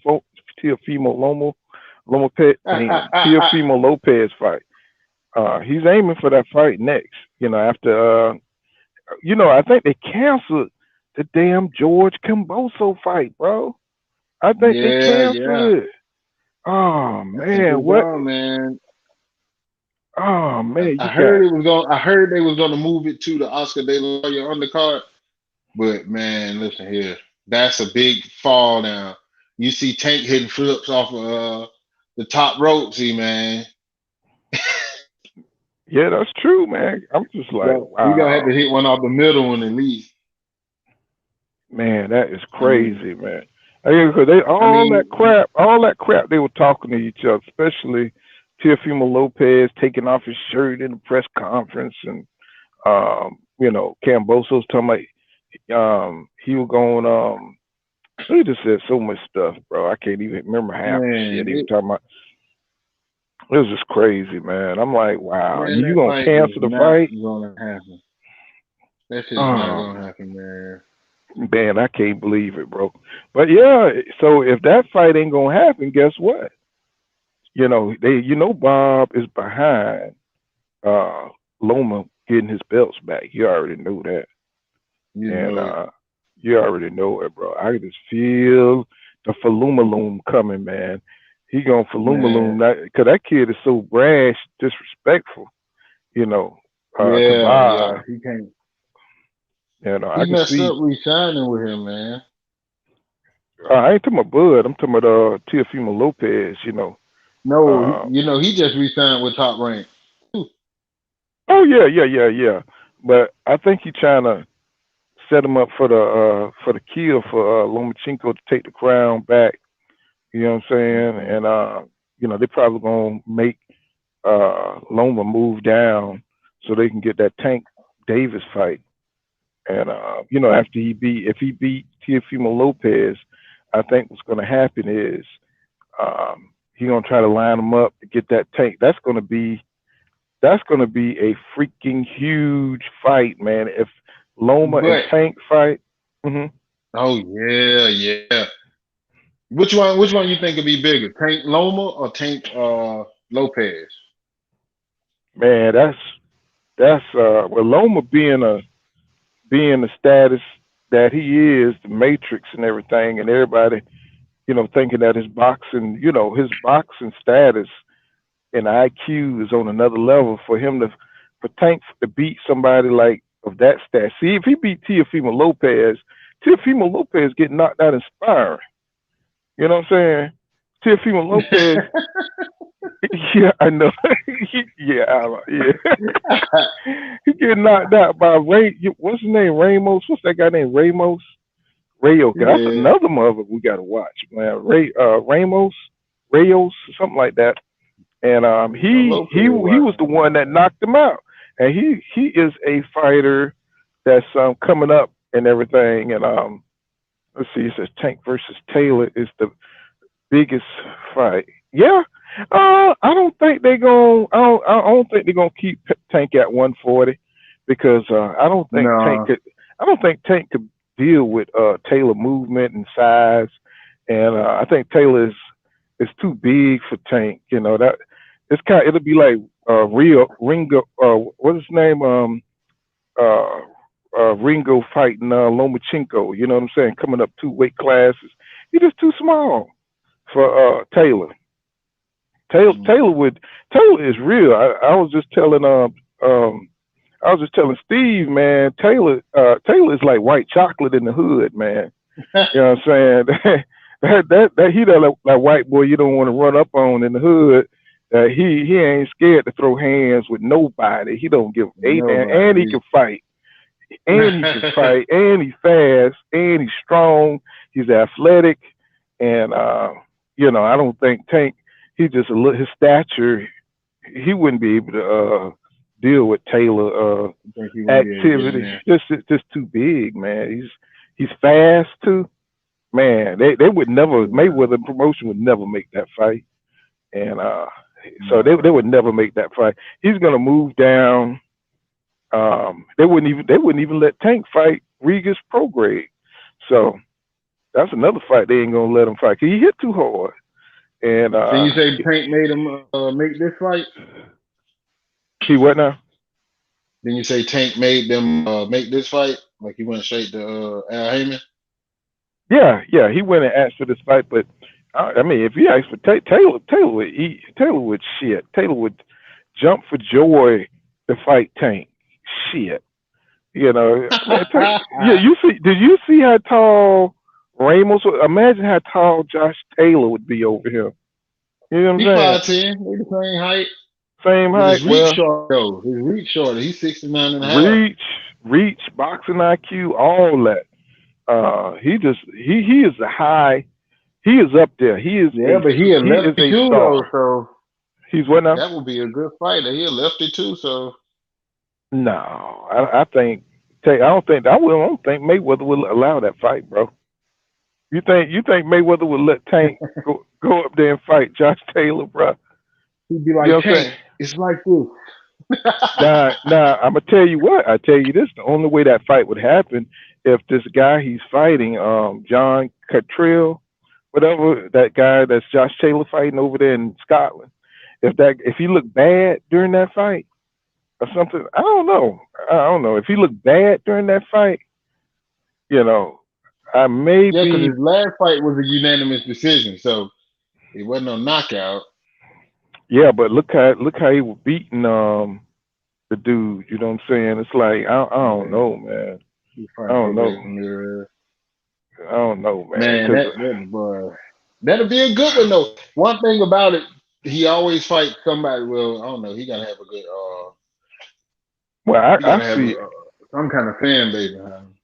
Teofimo Lopez fight. He's aiming for that fight next. After I think they canceled the damn George Camboso fight, bro. I think they Yeah, canceled yeah. it. Oh I think man, it's what? gone, man. Oh man, I you heard got it was going. I heard they was gonna move it to the Oscar De La Hoya undercard. But man, listen here. That's a big fall now. You see Tank hitting flips off of the top rope. See, man. yeah, that's true, man. I'm just like, He gonna have wow, to hit one off the middle one at least. man, that is I mean, crazy, man. Because they I mean, all that crap they were talking to each other, especially Teofimo Lopez taking off his shirt in the press conference, and Camboso's talking about he was going he just said so much stuff, bro. I can't even remember half the man, shit he was talking about. It was just crazy, man. I'm like, wow, man, you that gonna fight is cancel the not fight? gonna happen. That shit is not Um, gonna happen, man. man, I can't believe it, bro. But yeah, so if that fight ain't gonna happen, guess what? Bob is behind uh Loma getting his belts back. You already know that. You And know it. you already know it, bro. I can just feel the Falumaloom coming, man. He gonna Man, Falumaloom that because that kid is so brash, disrespectful. You know, to yeah, yeah. Bob. He can't. I He can messed see. up re-signing with him, man. I ain't talking about Bud. I'm talking about Teofimo Lopez. No, Uh, he just re-signed with Top Rank. oh yeah, yeah, yeah, yeah. But I think he trying to set him up for the kill for Lomachenko to take the crown back. You know what I'm saying? Mhm. And they probably gonna make Loma move down so they can get that Tank Davis fight. And after if he beat Teofimo Lopez, I think what's gonna happen is he gonna try to line him up to get that Tank. That's gonna be a freaking huge fight, man. If Loma and But Tank fight. Hmm. oh yeah, yeah. Which one you think would be bigger? Tank Loma or Tank Lopez? Man, that's well, Loma being the status that he is, the Matrix and everything, and everybody, thinking that his boxing status and IQ is on another level for Tank to beat somebody like of that stat. See, if he beat Teofimo Lopez get knocked out in sparring. You know what I'm saying? Teofimo Lopez, yeah, I know. Yeah. He get knocked out by What's his name? Ramos. What's that guy named Ramos? Rayo. That's Yeah, another mother we gotta watch, man. Ramos, Rayos, something like that. And he Lopez was the watching. one that knocked him out. And he is a fighter that's coming up and everything. And let's see, it says Tank versus Taylor is the biggest fight. Yeah. I don't think they're going. I don't think they're going to keep Tank at 140 because I don't think Tank No, could. I don't think Tank could deal with Taylor movement and size, and I think Taylor is too big for Tank. That it's kind. It'll be like Ringo. What's his name? Uh, Ringo fighting Lomachenko. You know what I'm saying? Coming up 2 weight classes. He's just too small for Taylor. mm, Taylor is real. I was just telling Steve, man, Taylor is like white chocolate in the hood, man. You know what I'm saying? That he that white boy you don't want to run up on in the hood. He ain't scared to throw hands with nobody. He don't give a damn, and he nobody. can fight, and he's fast, and he's strong. He's athletic, and I don't think Tank. He just a little his stature. He wouldn't be able to deal with Taylor I think he wouldn't be able to get in activity. there. Just too big, man. He's fast too. Man, they would never Yeah, Mayweather promotion would never make that fight, and so they no. would never make that fight. He's gonna move down. They wouldn't even let Tank fight Regis Prograde. So that's another fight they ain't gonna let him fight. 'Cause he hit too hard, and So you say Tank made him make this fight? he what now? Then you say Tank made them make this fight? Like he went straight to Al Heyman? Yeah, he went and asked for this fight, but I mean, if he asked for Taylor would eat. Taylor would shit. Taylor would jump for joy to fight Tank. Shit, man. Tank. Yeah, you see? Did you see how tall Ramos? Imagine how tall Josh Taylor would be over here. You know what He I'm saying? 5'10", they the same height, Same but his height. reach Well, short though. His reach shorter. He's 69 and a half. reach, reach, boxing IQ, all that. He is a high. He is up there. Yeah, but he a He is lefty a too though, star. so He's what now? that would be a good fighter. He a lefty too, so No, I think. I don't think Mayweather will allow that fight, bro. You think Mayweather would let Tank go up there and fight Josh Taylor, bro? he'd be You like, know what I'm Tank, saying? it's like this. Now, I'm gonna tell you what. I tell you this: the only way that fight would happen if this guy he's fighting, John Cottrell, whatever that guy that's Josh Taylor fighting over there in Scotland. If he looked bad during that fight or something, I don't know. I don't know if he looked bad during that fight. You know, I may Yeah, because be. his last fight was a unanimous decision, so it wasn't no knockout. Yeah, but look how he was beating the dude. You know what I'm saying? It's like I don't Yeah, know, man. he I fighting don't over know. there from there. I don't know, man. Man, Cause that boy, that'll be a good one though. One thing about it, he always fight somebody. Well, I don't know. He gotta have a good. well, He I gotta have see. some kind of fan base behind him.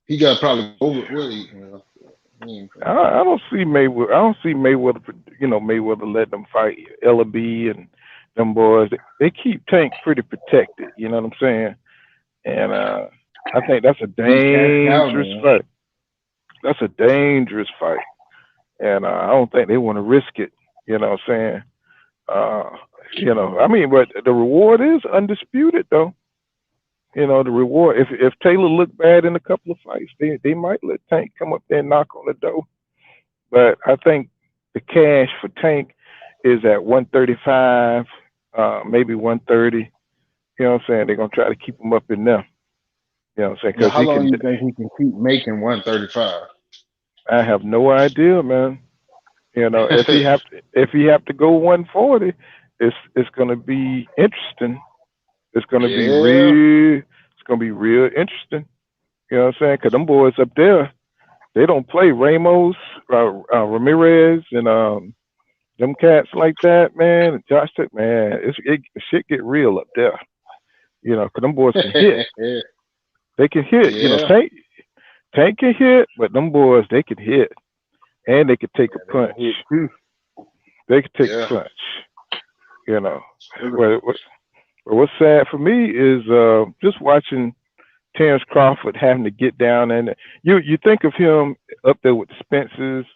He got probably over. What he? He ain't finna fight. I don't see Mayweather. I don't see Mayweather. Mayweather let them fight Ellaby and them boys. They keep Tank pretty protected. You know what I'm saying? And I think that's a Beat Cash Cow, dangerous man. fight. That's a dangerous fight, and I don't think they want to risk it. You know what I'm saying? Uh, I Yeah. mean, but the reward is undisputed, though. The reward. If Taylor looked bad in a couple of fights, they might let Tank come up there and knock on the door. But I think the cash for Tank is at 135, maybe 130. You know what I'm saying? They're gonna try to keep him up in there. You know what I'm saying? Now, Because how he long can. you think he can keep making 135? I have no idea, man. If he have to go 140, it's gonna be interesting. It's gonna be Yeah. real. It's gonna be real interesting. You know what I'm saying? Because them boys up there, they don't play Ramos, Ramirez, and them cats like that, man. Josh took man, shit get real up there. Because them boys can hit. They can hit. Yeah. Tank can hit, but them boys they can hit, and they can take a Yeah, they gonna punch. hit too. They can take a Yeah. punch. You know, what's sad for me is just watching Terrence Crawford having to get down, and you think of him up there with the Spencers,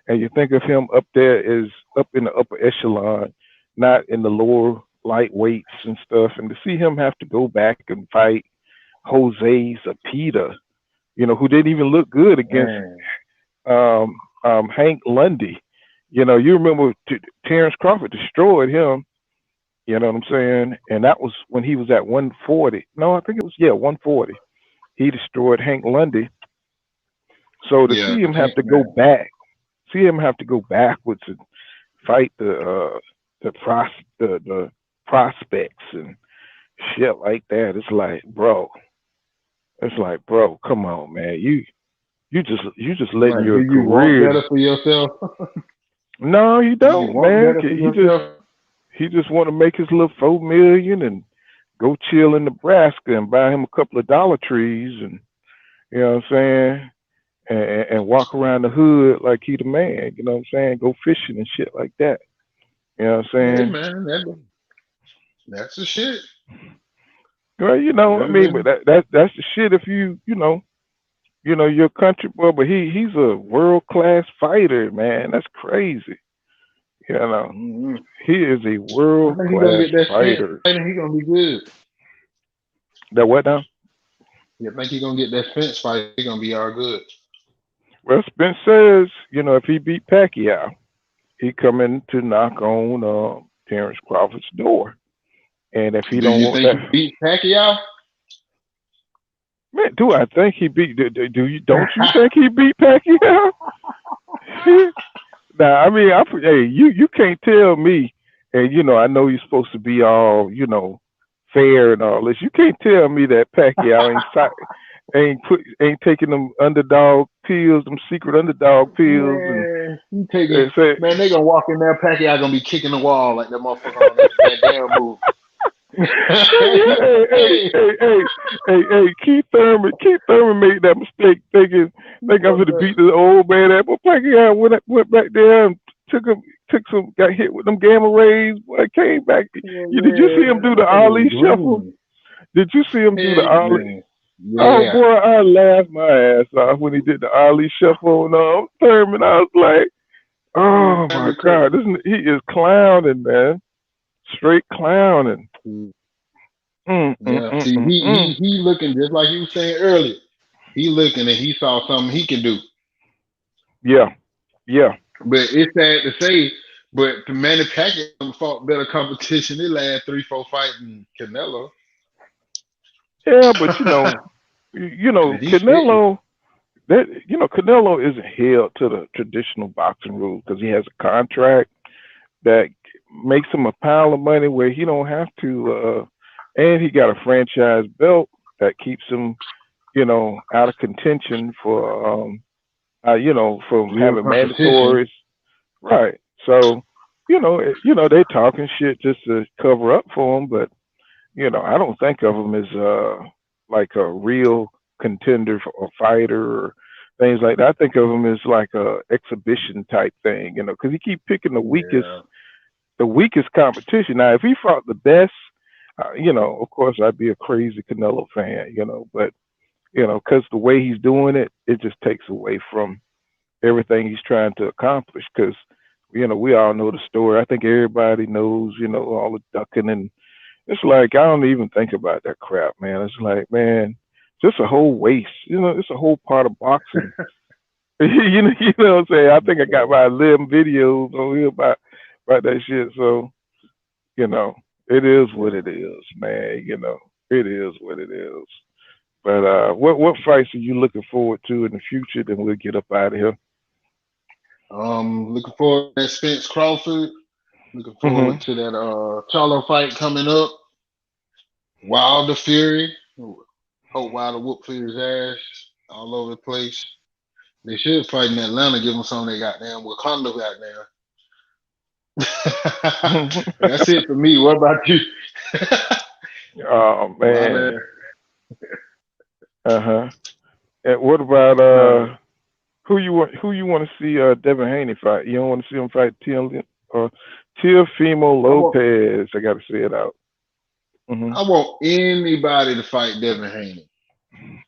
and you think of him up there as up in the upper echelon, not in the lower lightweights and stuff, and to see him have to go back and fight Jose Zapita, who didn't even look good against Man. Hank Lundy. You remember Terrence Crawford destroyed him. You know what I'm saying? And that was when he was at 140. No, I think it was 140. He destroyed Hank Lundy. So to Yeah, see him have Tank, to go man. back, see him have to go backwards and fight the prospects and shit like that, it's like, bro, come on, man. You just letting Like, do your you want career. better for yourself? No, he Do you don't, want man. better for He just yourself? he just want to make his little 4 million and go chill in Nebraska and buy him a couple of Dollar Trees and you know what I'm saying, and walk around the hood like he the man. You know what I'm saying? Go fishing and shit like that. You know what I'm Yeah, saying? man. That's the shit. Well, I That mean, but is. that's the shit. If you're a country boy, but he's a world class fighter, man. That's crazy. You know, Mm-hmm. he is a I world think he's gonna class get that fence fighter. fight and he's gonna be good. That what now? Yeah, I think he's gonna get that fence fight. He's gonna be all good. Well, Spence says, if he beat Pacquiao, he coming to knock on Terrence Crawford's door. And if he Do don't you want think that, he beats Pacquiao? man, do I think he beat? Do you? Don't you think he beat Pacquiao? Now, I mean, hey, you can't tell me, and I know you're supposed to be all fair and all this. You can't tell me that Pacquiao ain't taking them underdog pills, them secret underdog pills, and, Man, he taking and say, man, they gonna walk in there, Pacquiao gonna be kicking the wall like that motherfucker on that Van Dam move. hey, hey, Hey, hey, hey, hey, hey, Keith Thurman made that mistake thinking I'm fuck gonna that. beat the old man. That but Pacquiao went back there and got hit with them gamma rays. Boy, came back. Yeah, Did you see man, him that do the motherfucker was Ali shuffle? green. Did you see him do the Hey, Ali? man. Oh Yeah. boy, I laughed my ass off when he did the Ali shuffle on Thurman. I was like, oh Man, my because god, he is clowning, man, straight clowning. Mm, mm, yeah, mm, see, mm, mm. he looking just like you was saying earlier. He looking and he saw something he can do. Yeah, yeah, But it's sad to say, but the Manny Pacquiao fought better competition. They last 3, 4 fights than Canelo. yeah. But He's spitting. Canelo. Canelo isn't held to the traditional boxing rules because he has a contract that makes him a pile of money where he don't have to. And he got a franchise belt that keeps him, out of contention from Real having competition. mandatories. Right. So, they talking shit just to cover up for him, but I don't think of him as like a real contender for a fighter or things like that. I think of him as like a exhibition type thing, because he keep picking Yeah. the weakest competition. Now, if he fought the best, of course I'd be a crazy Canelo fan, but because the way he's doing it, it just takes away from everything he's trying to accomplish. Because we all know the story. I think everybody knows, all the ducking and It's like I don't even think about that crap, man. It's like, man, just a whole waste. It's a whole part of boxing. You know what I'm saying? I think I got about 11 videos on here about that shit. So you know, it is what Yeah. it is, man. It is what it is. But what fights are you looking forward to in the future? Then we'll get up out of here. Looking forward to that Spence Crawford. Looking Hmm. forward to that Charlo fight coming up. Wilder Fury. Hope Wilder whoop Fury's ass all over the place. They should fight in Atlanta, give them some of their goddamn Wakanda goddamn. That's it for me. What about you? Oh A lot of man. Uh huh. And what about uh, who you want to see Devin Haney fight? You don't want to see him fight Teofimo I want Lopez. I got to say it out. Mhm. I want anybody to fight Devin Haney.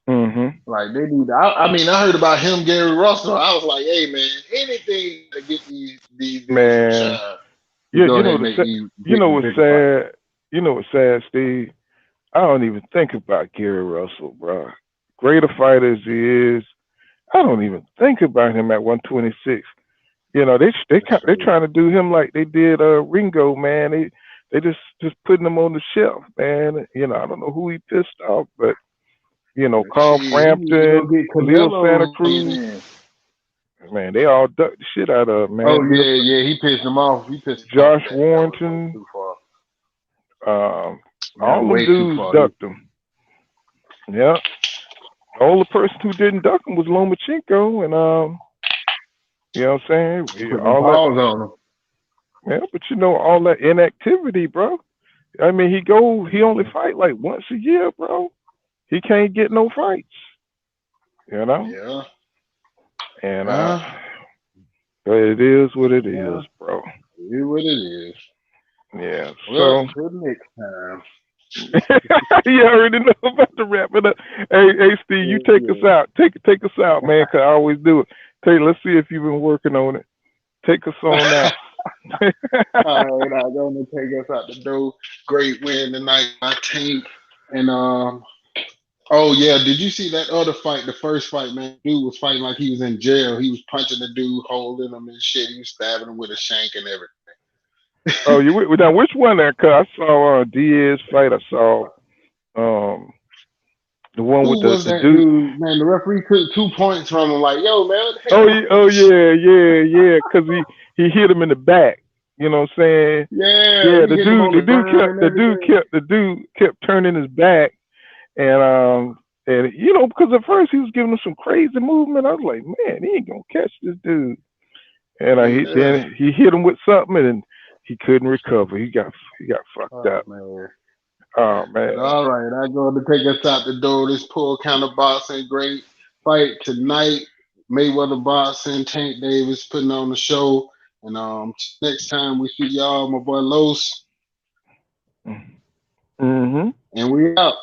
Mhm. Like they need. I mean, I heard about him, Gary Russell. I was like, hey man, anything to get these dudes some Man. shine. You Yeah. go ahead and make these What's bigger fights. sad? What's sad, Steve? I don't even think about Gary Russell, bro. Greater fighter as he is, I don't even think about him at 126. That's They crazy. trying to do him like they did Ringo, man. They just putting him on the shelf, man. I don't know who he pissed off, but Carl Shit, he need to go Frampton, get Leo Santa Canelo weighing Cruz, in. man, they all ducked the shit out of him, Oh man. yeah, yeah, he pissed him off. He pissed him off with Josh that. That was a little Warrington, too far. um, That all was them way too dudes far. ducked him. Yeah, the only person who didn't duck him was Lomachenko, and you know what I'm He saying? put them All that, paws on him. yeah, but all that inactivity, bro. I mean, he only fight like once a year, bro. He can't get no fights, you know. Yeah, And yeah, but it is what it is, yeah. bro. It is what it is. Yeah. Well, So till next time. you already know about to wrap it up. Hey, Steve, you Yeah, take us yeah. out. Take us out, man. 'Cause I always do it. Let's see if you've been working on it. Take us on out. All right, I'm gonna take us out the door. Great win tonight, my team. And oh yeah, did you see that other fight? The first fight, man, dude was fighting like he was in jail. He was punching the dude, holding him and shit. He was stabbing him with a shank and Oh, everything. now which one there? 'Cause I saw Diaz fight. I saw um the one with Who was the that dude. dude? Man, the referee took 2 points from him. Like, yo, man, what the Oh, hell? oh yeah, yeah, yeah. 'Cause he hit him in the back. You know what I'm saying? Yeah, Yeah, he hit him on the ground and everything. the dude kept turning his back, and because at first he was giving him some crazy movement. I was like, man, he ain't gonna catch this dude. And Yeah. then he hit him with something, and he couldn't recover. He got fucked Oh up. man. Oh But man. all right, I'm going to take us out the door. This poor counter boxing, great fight tonight. Mayweather boxing, Tank Davis putting on the show. And next time we see y'all, my boy Los, Mm-hmm. and we out.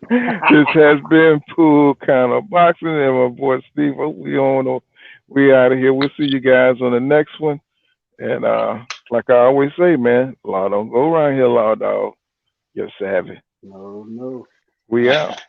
This has been Pool Kind of Boxing, and my boy Steve. We out of here. We'll see you guys on the next one. And like I always say, man, law don't go around here, law dog. You're savvy. No, no. We out.